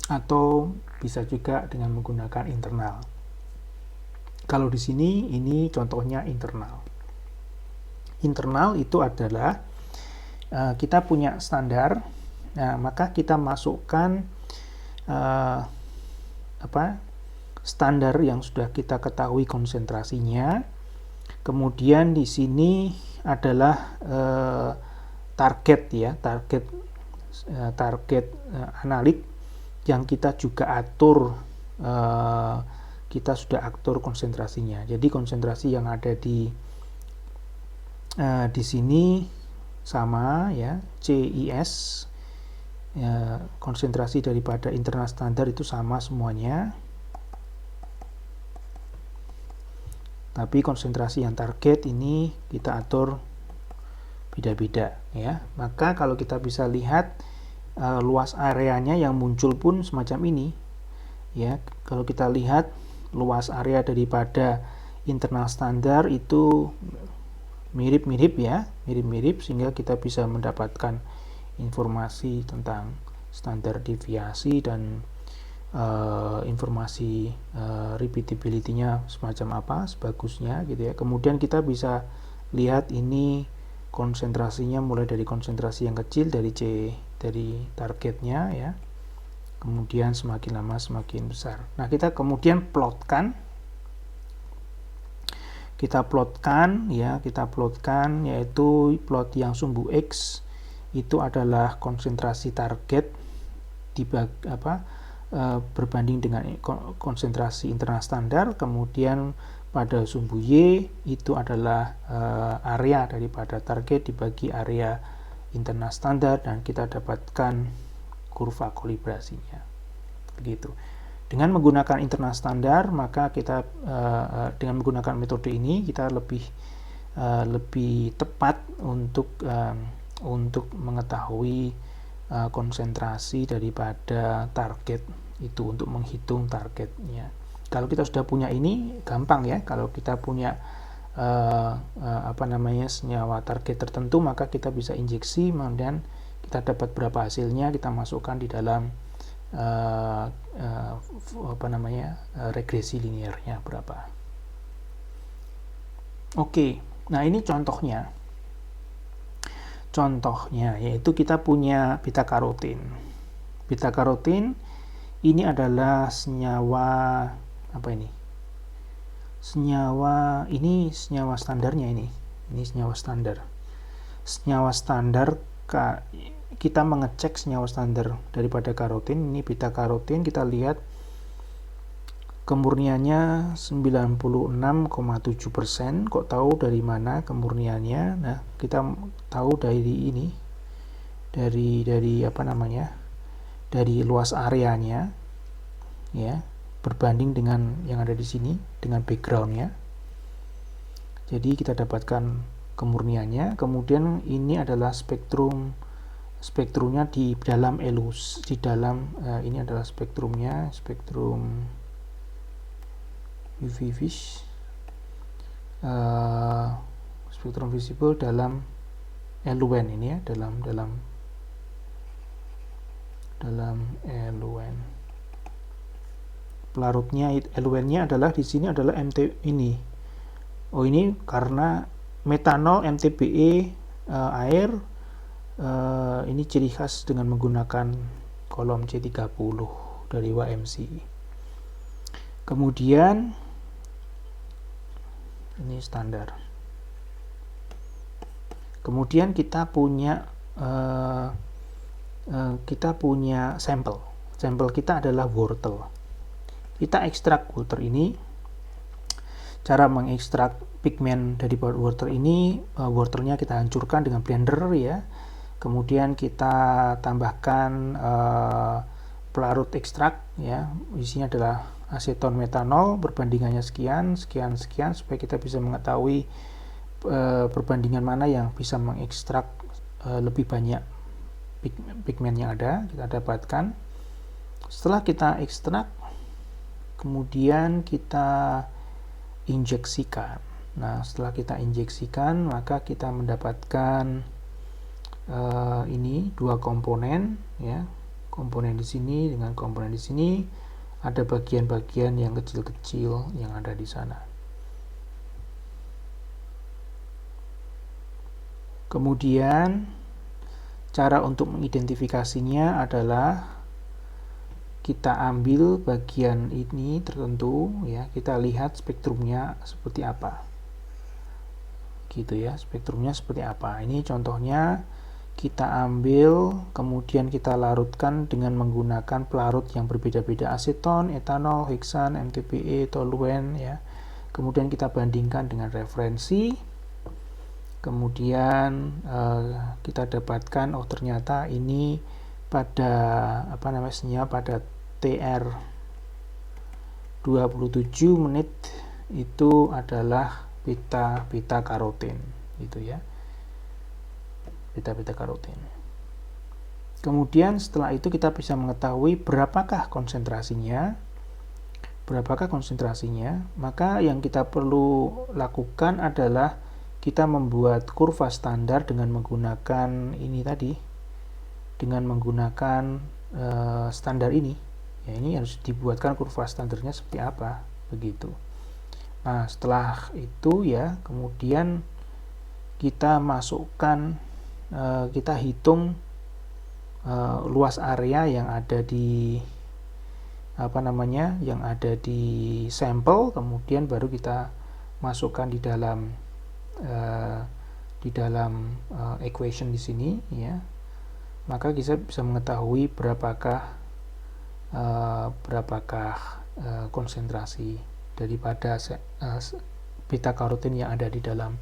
atau bisa juga dengan menggunakan internal. Kalau di sini ini contohnya internal. Internal itu adalah kita punya standar, nah maka kita masukkan standar yang sudah kita ketahui konsentrasinya. Kemudian di sini adalah target analit yang kita juga atur, kita sudah atur konsentrasinya. Jadi konsentrasi yang ada di sini sama ya, CIS, konsentrasi daripada internal standar itu sama semuanya, tapi konsentrasi yang target ini kita atur beda-beda ya. Maka kalau kita bisa lihat luas areanya yang muncul pun semacam ini ya. Kalau kita lihat luas area daripada internal standar itu mirip-mirip ya, sehingga kita bisa mendapatkan informasi tentang standar deviasi dan informasi repeatability-nya semacam apa, sebagusnya gitu ya. Kemudian kita bisa lihat ini konsentrasinya mulai dari konsentrasi yang kecil dari targetnya ya, kemudian semakin lama semakin besar. Nah, kita kemudian plotkan kita plotkan ya, yaitu plot yang sumbu X itu adalah konsentrasi target berbanding dengan konsentrasi internal standar, kemudian pada sumbu Y itu adalah area daripada target dibagi area internal standar, dan kita dapatkan kurva kalibrasinya. Begitu. Dengan menggunakan internal standar, maka kita dengan menggunakan metode ini kita lebih tepat untuk mengetahui konsentrasi daripada target itu, untuk menghitung targetnya. Kalau kita sudah punya ini gampang ya. Kalau kita punya senyawa target tertentu, maka kita bisa injeksi, kemudian kita dapat berapa hasilnya, kita masukkan di dalam regresi linearnya berapa. Oke, nah ini contohnya yaitu kita punya beta karotin. Beta karotin ini adalah senyawa senyawa standarnya. Ini senyawa standar. Kita mengecek senyawa standar daripada karotin. Ini beta karotin, kita lihat kemurniannya 96,7%. Kok tahu dari mana kemurniannya? Nah, kita tahu dari ini, dari luas areanya ya, berbanding dengan yang ada di sini dengan backgroundnya. Jadi kita dapatkan kemurniannya. Kemudian ini adalah spektrumnya di dalam elus, ini adalah spektrum UV fish, spektrum visible dalam eluen ini ya, dalam eluen. Pelarutnya, eluennya adalah di sini adalah MT ini. Oh, ini karena metanol, MTBE, air. Ini ciri khas dengan menggunakan kolom C30 dari YMC. Kemudian ini standar. Kemudian kita punya sampel. Sampel kita adalah wortel. Kita ekstrak wortel ini. Cara mengekstrak pigmen dari wortel ini, wortelnya kita hancurkan dengan blender ya. Kemudian kita tambahkan pelarut ekstrak ya. Isinya adalah aseton metanol, perbandingannya sekian supaya kita bisa mengetahui perbandingan mana yang bisa mengekstrak lebih banyak pigmen yang ada. Kita dapatkan. Setelah kita ekstrak, kemudian kita injeksikan. Nah, setelah kita injeksikan, maka kita mendapatkan ini dua komponen ya, komponen di sini dengan komponen di sini. Ada bagian-bagian yang kecil-kecil yang ada di sana. Kemudian cara untuk mengidentifikasinya adalah kita ambil bagian ini tertentu ya, kita lihat spektrumnya seperti apa. Gitu ya, spektrumnya seperti apa. Ini contohnya kita ambil, kemudian kita larutkan dengan menggunakan pelarut yang berbeda-beda, aseton, etanol, heksan, MTBE, toluen ya. Kemudian kita bandingkan dengan referensi. Kemudian kita dapatkan, oh ternyata ini pada pada TR 27 menit itu adalah beta karotin gitu ya. Beta karotin. Kemudian setelah itu kita bisa mengetahui berapakah konsentrasinya. Maka yang kita perlu lakukan adalah kita membuat kurva standar dengan menggunakan ini tadi, dengan menggunakan standar ini ya. Ini harus dibuatkan kurva standarnya seperti apa begitu. Nah, setelah itu ya, kemudian kita masukkan, kita hitung luas area yang ada di yang ada di sampel, kemudian baru kita masukkan di dalam equation di sini ya, maka kita bisa mengetahui berapakah konsentrasi daripada beta karotin yang ada di dalam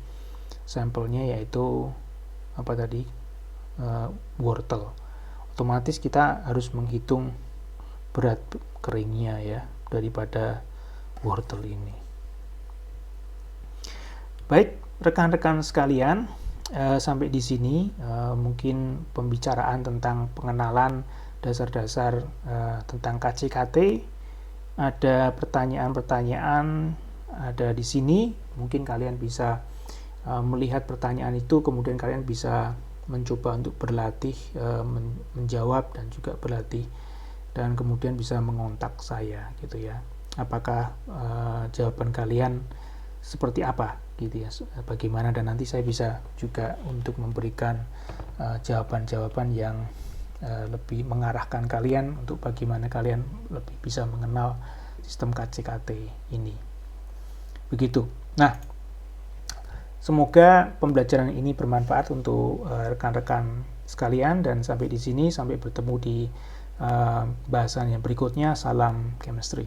sampelnya, yaitu apa tadi, wortel. Otomatis kita harus menghitung berat keringnya ya daripada wortel ini. Baik, rekan-rekan sekalian, sampai di sini mungkin pembicaraan tentang pengenalan dasar-dasar tentang KCKT. Ada pertanyaan-pertanyaan ada di sini, mungkin kalian bisa melihat pertanyaan itu, kemudian kalian bisa mencoba untuk berlatih menjawab dan juga berlatih, dan kemudian bisa mengontak saya gitu ya. Apakah jawaban kalian seperti apa gitu ya, bagaimana, dan nanti saya bisa juga untuk memberikan jawaban-jawaban yang lebih mengarahkan kalian untuk bagaimana kalian lebih bisa mengenal sistem KCKT ini. Begitu. Nah, semoga pembelajaran ini bermanfaat untuk rekan-rekan sekalian, dan sampai di sini, sampai bertemu di bahasan yang berikutnya. Salam chemistry.